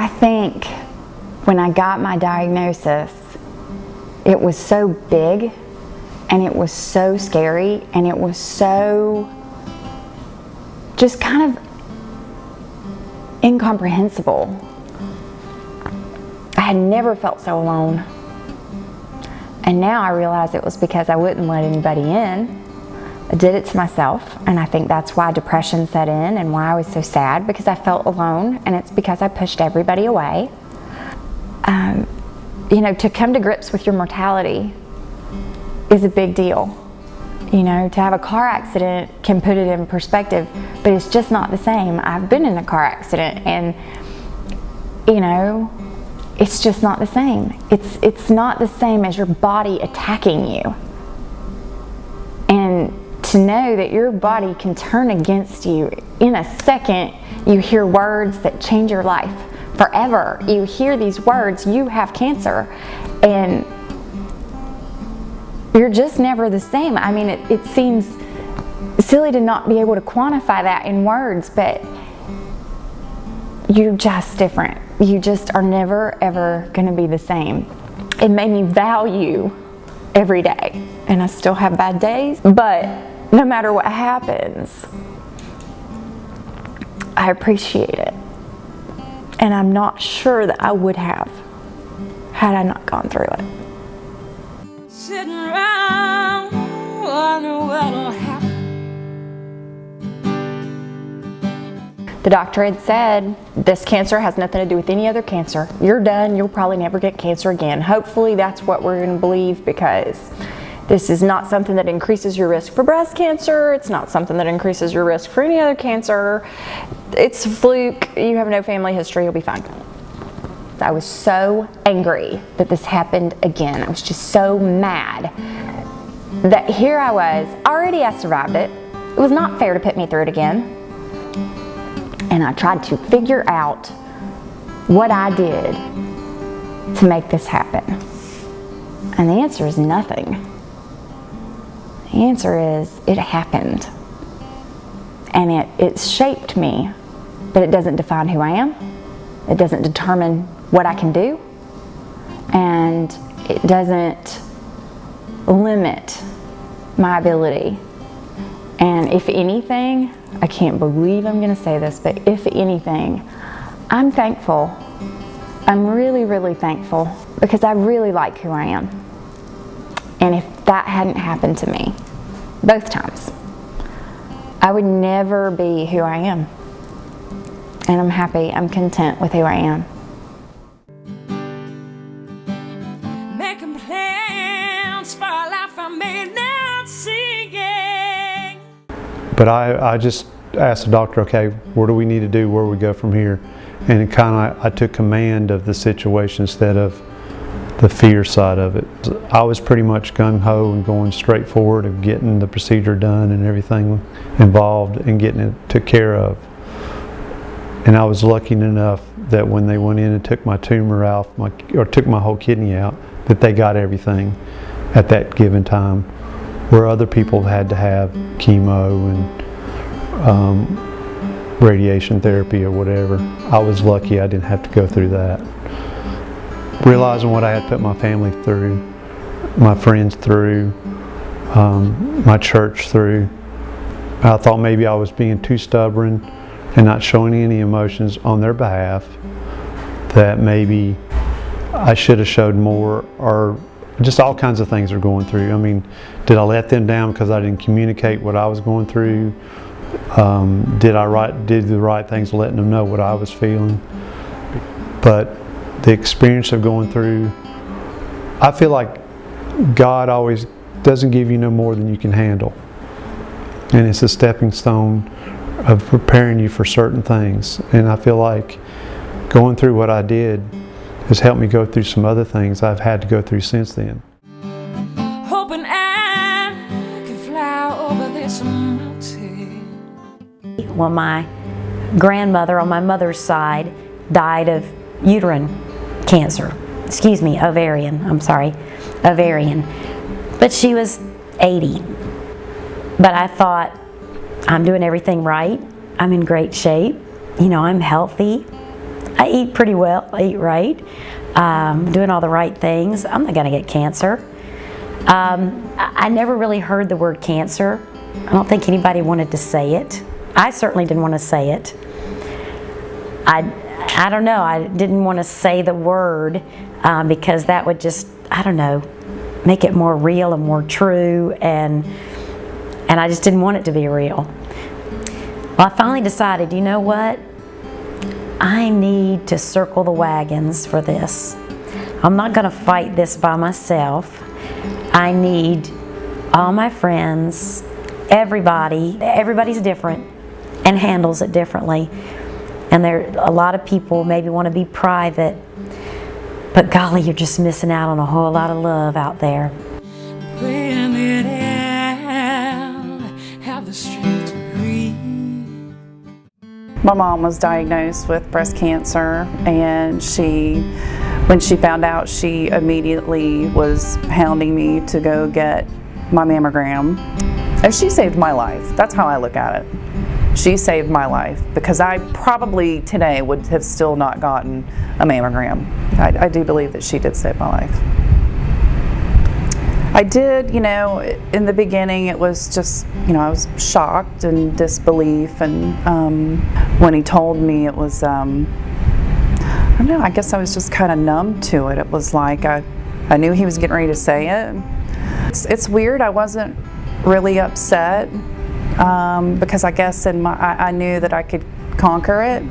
I think when I got my diagnosis, it was so big and it was so scary and it was so just kind of incomprehensible. I had never felt so alone. And now I realize it was because I wouldn't let anybody in. I did it to myself, and I think that's why depression set in and why I was so sad, because I felt alone, and it's because I pushed everybody away. You know, to come to grips with your mortality is a big deal. You know, to have a car accident can put it in perspective, but it's just not the same. I've been in a car accident, and you know, it's just not the same. It's not the same as your body attacking you. And to know that your body can turn against you in a second, you hear words that change your life forever. You hear these words, you have cancer, and you're just never the same. I mean, it seems silly to not be able to quantify that in words, but you're just different. You just are never ever gonna be the same. It made me value every day, and I still have bad days, but no matter what happens, I appreciate it. And I'm not sure that I would have had I not gone through it. Sitting around, wondering what'll happen. The doctor had said, this cancer has nothing to do with any other cancer. You're done, you'll probably never get cancer again. Hopefully that's what we're gonna believe, because this is not something that increases your risk for breast cancer. It's not something that increases your risk for any other cancer. It's a fluke, you have no family history, you'll be fine. I was so angry that this happened again. I was just so mad that here I was, already I survived it. It was not fair to put me through it again. And I tried to figure out what I did to make this happen. And the answer is nothing. The answer is it happened. And it shaped me, but it doesn't define who I am. It doesn't determine what I can do. And it doesn't limit my ability. And if anything, I can't believe I'm gonna say this, but if anything, I'm thankful. I'm really, really thankful, because I really like who I am. And if that hadn't happened to me, both times, I would never be who I am. And I'm happy, I'm content with who I am. Making plans for a life I may not see. But I just asked the doctor, okay, what do we need to do, where do we go from here? And it I took command of the situation instead of the fear side of it. I was pretty much gung-ho and going straight forward of getting the procedure done and everything involved and getting it took care of. And I was lucky enough that when they went in and took my tumor out, or took my whole kidney out, that they got everything at that given time, where other people had to have chemo and radiation therapy or whatever. I was lucky I didn't have to go through that. Realizing what I had put my family through, my friends through, my church through, I thought maybe I was being too stubborn and not showing any emotions on their behalf, that maybe I should have showed more, or just all kinds of things are going through. I mean, did I let them down because I didn't communicate what I was going through? Did the right things letting them know what I was feeling? But the experience of going through, I feel like God always doesn't give you no more than you can handle. And it's a stepping stone of preparing you for certain things. And I feel like going through what I did has helped me go through some other things I've had to go through since then. Hoping I can fly over this mountain. Well, my grandmother on my mother's side died of uterine cancer. Excuse me, ovarian. I'm sorry, ovarian. But she was 80. But I thought, I'm doing everything right. I'm in great shape. You know, I'm healthy. I eat pretty well, I eat right, doing all the right things. I'm not gonna get cancer. I never really heard the word cancer. I don't think anybody wanted to say it. I certainly didn't want to say it. I don't know, I didn't want to say the word because that would just, I don't know, make it more real and more true, and I just didn't want it to be real. Well, I finally decided, you know what? I need to circle the wagons for this. I'm not going to fight this by myself. I need all my friends, everybody's different and handles it differently. And a lot of people maybe want to be private, but golly, you're just missing out on a whole lot of love out there. Praying it out, have the strength to breathe. My mom was diagnosed with breast cancer, and when she found out, she immediately was hounding me to go get my mammogram. And she saved my life. That's how I look at it. She saved my life, because I probably today would have still not gotten a mammogram. I do believe that she did save my life. I did, you know, in the beginning it was just, you know, I was shocked and disbelief, and when he told me, it was, I don't know, I guess I was just kind of numb to it. It was like I knew he was getting ready to say it. It's weird, I wasn't really upset. Because I guess I knew that I could conquer it.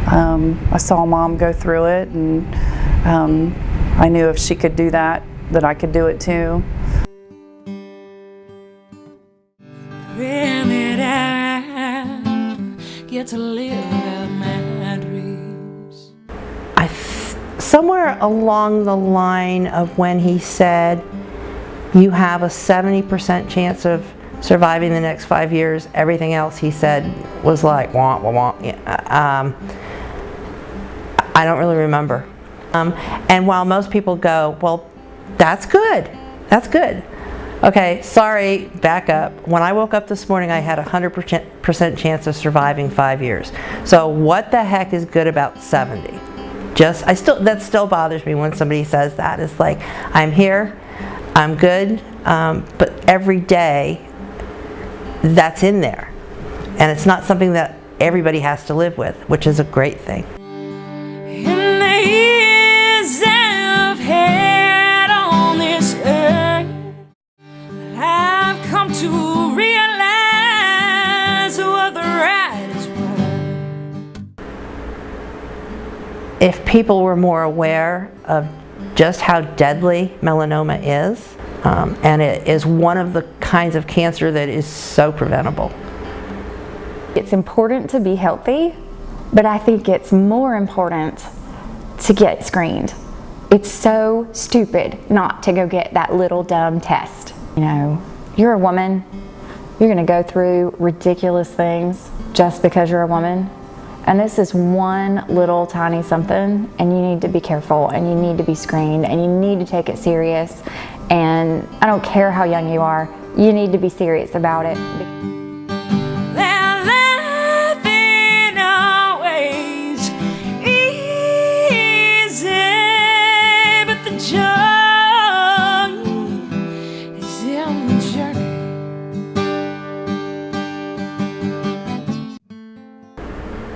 I saw Mom go through it, and I knew if she could do that I could do it too. Praying it out, get to live out my dreams. Somewhere along the line of when he said, you have a 70% chance of surviving the next 5 years, everything else he said was like, wah, wah, wah. I don't really remember. And while most people go, well, that's good, that's good. Okay, sorry, back up. When I woke up this morning, I had a 100% chance of surviving 5 years. So what the heck is good about 70? That still bothers me when somebody says that. It's like, I'm here, I'm good, but every day, that's in there, and it's not something that everybody has to live with, which is a great thing. In the years I've had on this earth, I've come to realize what the right is worth. If people were more aware of just how deadly melanoma is, and it is one of the kinds of cancer that is so preventable. It's important to be healthy, but I think it's more important to get screened. It's so stupid not to go get that little dumb test. You know, you're a woman, you're gonna go through ridiculous things just because you're a woman. And this is one little tiny something, and you need to be careful, and you need to be screened, and you need to take it serious. And I don't care how young you are, you need to be serious about it. That life ain't always easy, but the joy is in the journey.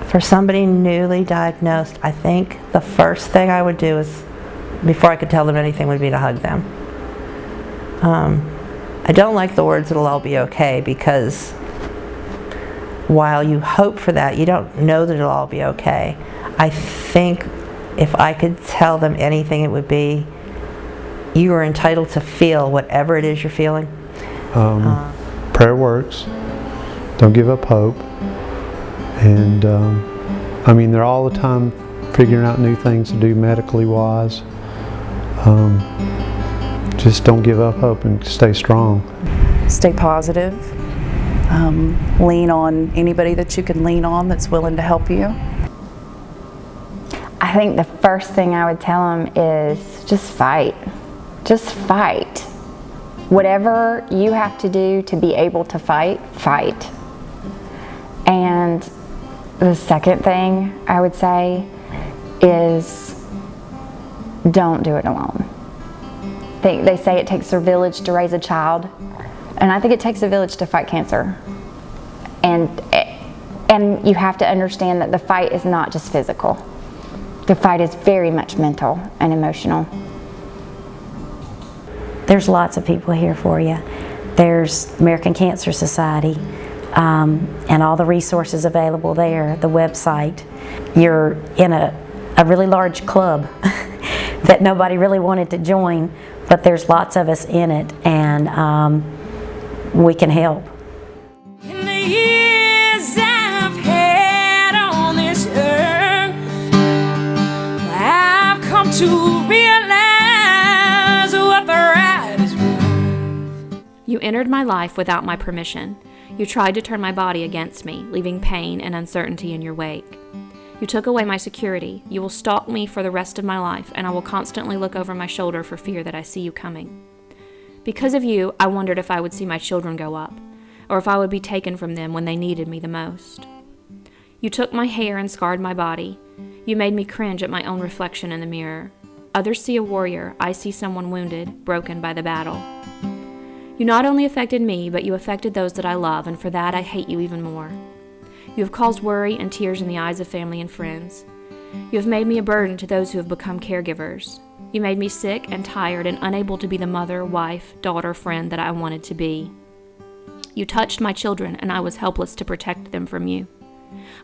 For somebody newly diagnosed, I think the first thing I would do is, before I could tell them anything, would be to hug them. I don't like the words "it'll all be okay," because while you hope for that, you don't know that it'll all be okay. I think if I could tell them anything, it would be, you are entitled to feel whatever it is you're feeling. Prayer works. Don't give up hope. And I mean, they're all the time figuring out new things to do medically wise. Just don't give up hope and stay strong. Stay positive. Lean on anybody that you can lean on that's willing to help you. I think the first thing I would tell them is just fight. Just fight. Whatever you have to do to be able to fight, fight. And the second thing I would say is don't do it alone. They say it takes a village to raise a child, and I think it takes a village to fight cancer. And you have to understand that the fight is not just physical. The fight is very much mental and emotional. There's lots of people here for you. There's American Cancer Society, and all the resources available there, the website. You're in a really large club that nobody really wanted to join, but there's lots of us in it, and we can help. In the years I've had on this earth, I've come to realize what the ride is worth. You entered my life without my permission. You tried to turn my body against me, leaving pain and uncertainty in your wake. You took away my security. You will stalk me for the rest of my life, and I will constantly look over my shoulder for fear that I see you coming. Because of you, I wondered if I would see my children go up, or if I would be taken from them when they needed me the most. You took my hair and scarred my body. You made me cringe at my own reflection in the mirror. Others see a warrior. I see someone wounded, broken by the battle. You not only affected me, but you affected those that I love, and for that I hate you even more. You have caused worry and tears in the eyes of family and friends. You have made me a burden to those who have become caregivers. You made me sick and tired and unable to be the mother, wife, daughter, friend that I wanted to be. You touched my children, and I was helpless to protect them from you.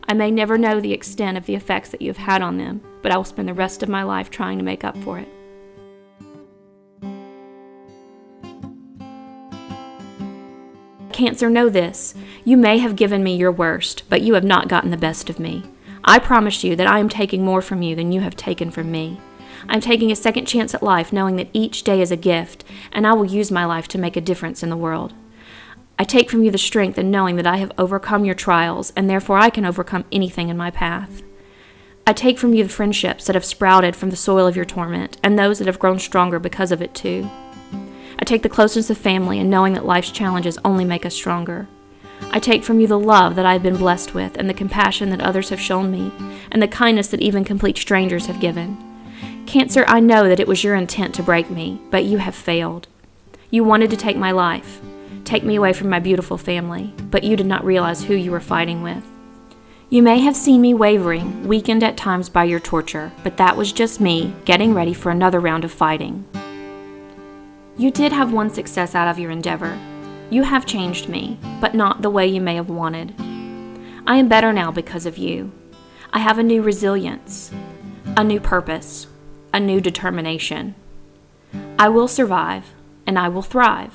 I may never know the extent of the effects that you have had on them, but I will spend the rest of my life trying to make up for it. Cancer, know this. You may have given me your worst, but you have not gotten the best of me. I promise you that I am taking more from you than you have taken from me. I'm taking a second chance at life, knowing that each day is a gift, and I will use my life to make a difference in the world. I take from you the strength in knowing that I have overcome your trials, and therefore I can overcome anything in my path. I take from you the friendships that have sprouted from the soil of your torment, and those that have grown stronger because of it too. I take the closeness of family and knowing that life's challenges only make us stronger. I take from you the love that I have been blessed with, and the compassion that others have shown me, and the kindness that even complete strangers have given. Cancer, I know that it was your intent to break me, but you have failed. You wanted to take my life, take me away from my beautiful family, but you did not realize who you were fighting with. You may have seen me wavering, weakened at times by your torture, but that was just me getting ready for another round of fighting. You did have one success out of your endeavor. You have changed me, but not the way you may have wanted. I am better now because of you. I have a new resilience, a new purpose, a new determination. I will survive, and I will thrive,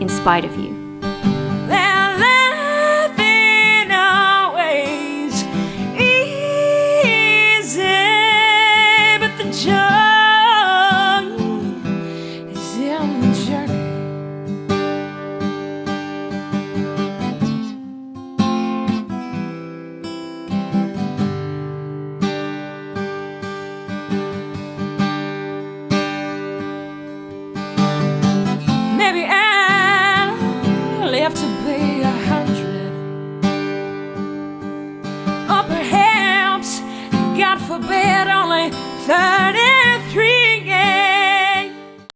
in spite of you. Well, life ain't always easy, but the joy is in the journey. Maybe I'll live to be 100, or perhaps, God forbid, only 33.